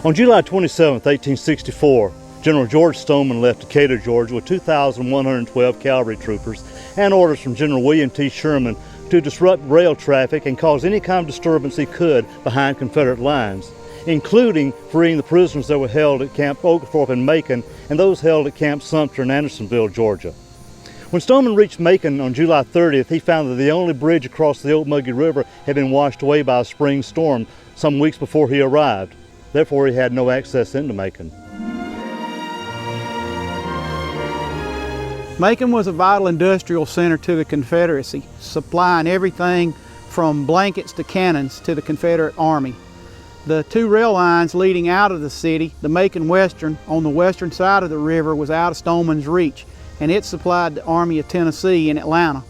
On July 27, 1864, General George Stoneman left Decatur, Georgia with 2,112 cavalry troopers and orders from General William T. Sherman to disrupt rail traffic and cause any kind of disturbance he could behind Confederate lines, including freeing the prisoners that were held at Camp Oglethorpe in Macon and those held at Camp Sumter in Andersonville, Georgia. When Stoneman reached Macon on July 30th, he found that the only bridge across the Ocmulgee River had been washed away by a spring storm some weeks before he arrived. Therefore, he had no access into Macon. Macon was a vital industrial center to the Confederacy, supplying everything from blankets to cannons to the Confederate Army. The two rail lines leading out of the city, the Macon Western on the western side of the river, was out of Stoneman's reach, and it supplied the Army of Tennessee in Atlanta,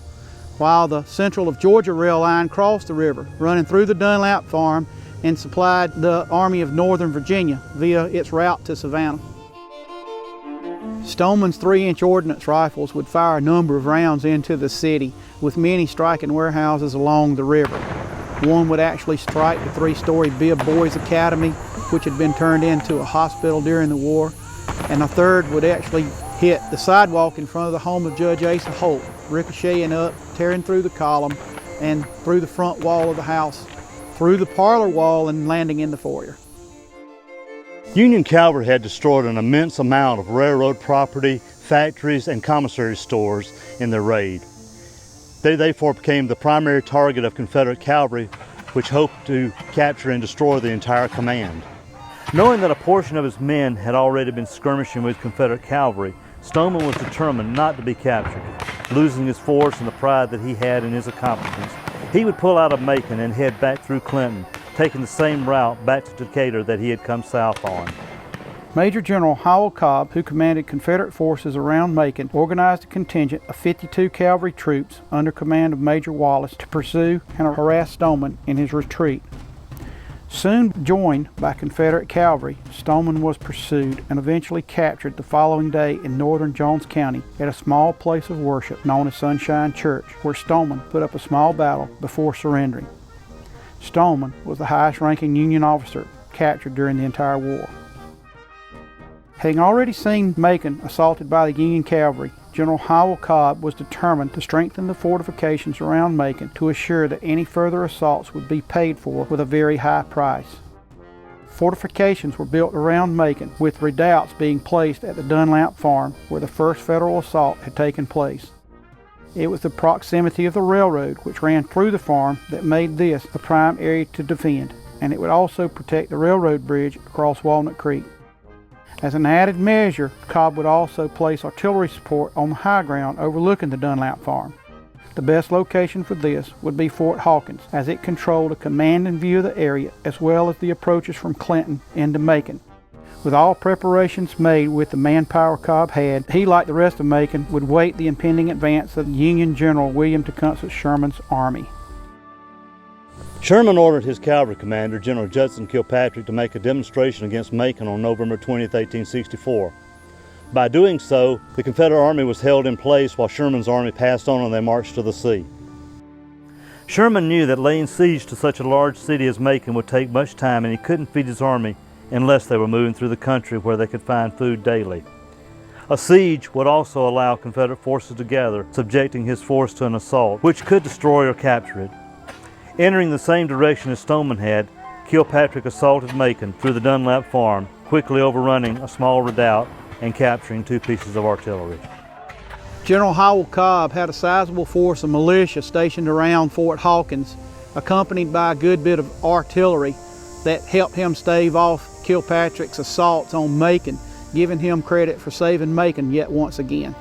while the Central of Georgia rail line crossed the river, running through the Dunlap Farm, and supplied the Army of Northern Virginia via its route to Savannah. Stoneman's 3-inch ordnance rifles would fire a number of rounds into the city, with many striking warehouses along the river. One would actually strike the 3-story Bibb Boys Academy, which had been turned into a hospital during the war, and a third would actually hit the sidewalk in front of the home of Judge Asa Holt, ricocheting up, tearing through the column, and through the front wall of the house, through the parlor wall, and landing in the foyer. Union cavalry had destroyed an immense amount of railroad property, factories, and commissary stores in their raid. They therefore became the primary target of Confederate cavalry, which hoped to capture and destroy the entire command. Knowing that a portion of his men had already been skirmishing with Confederate cavalry, Stoneman was determined not to be captured. Losing his force and the pride that he had in his accomplishments, he would pull out of Macon and head back through Clinton, taking the same route back to Decatur that he had come south on. Major General Howell Cobb, who commanded Confederate forces around Macon, organized a contingent of 52 cavalry troops under command of Major Wallace to pursue and harass Stoneman in his retreat. Soon joined by Confederate cavalry, Stoneman was pursued and eventually captured the following day in northern Jones County at a small place of worship known as Sunshine Church, where Stoneman put up a small battle before surrendering. Stoneman was the highest-ranking Union officer captured during the entire war. Having already seen Macon assaulted by the Union cavalry, General Howell Cobb was determined to strengthen the fortifications around Macon to assure that any further assaults would be paid for with a very high price. Fortifications were built around Macon, with redoubts being placed at the Dunlap Farm, where the first Federal assault had taken place. It was the proximity of the railroad which ran through the farm that made this a prime area to defend, and it would also protect the railroad bridge across Walnut Creek. As an added measure, Cobb would also place artillery support on the high ground overlooking the Dunlap Farm. The best location for this would be Fort Hawkins, as it controlled a commanding view of the area as well as the approaches from Clinton into Macon. With all preparations made with the manpower Cobb had, he, like the rest of Macon, would wait the impending advance of Union General William Tecumseh Sherman's army. Sherman ordered his cavalry commander, General Judson Kilpatrick, to make a demonstration against Macon on November 20, 1864. By doing so, the Confederate Army was held in place while Sherman's army passed on their march to the sea. Sherman knew that laying siege to such a large city as Macon would take much time, and he couldn't feed his army unless they were moving through the country where they could find food daily. A siege would also allow Confederate forces to gather, subjecting his force to an assault, which could destroy or capture it. Entering the same direction as Stoneman had, Kilpatrick assaulted Macon through the Dunlap Farm, quickly overrunning a small redoubt and capturing 2 pieces of artillery. General Howell Cobb had a sizable force of militia stationed around Fort Hawkins, accompanied by a good bit of artillery that helped him stave off Kilpatrick's assaults on Macon, giving him credit for saving Macon yet once again.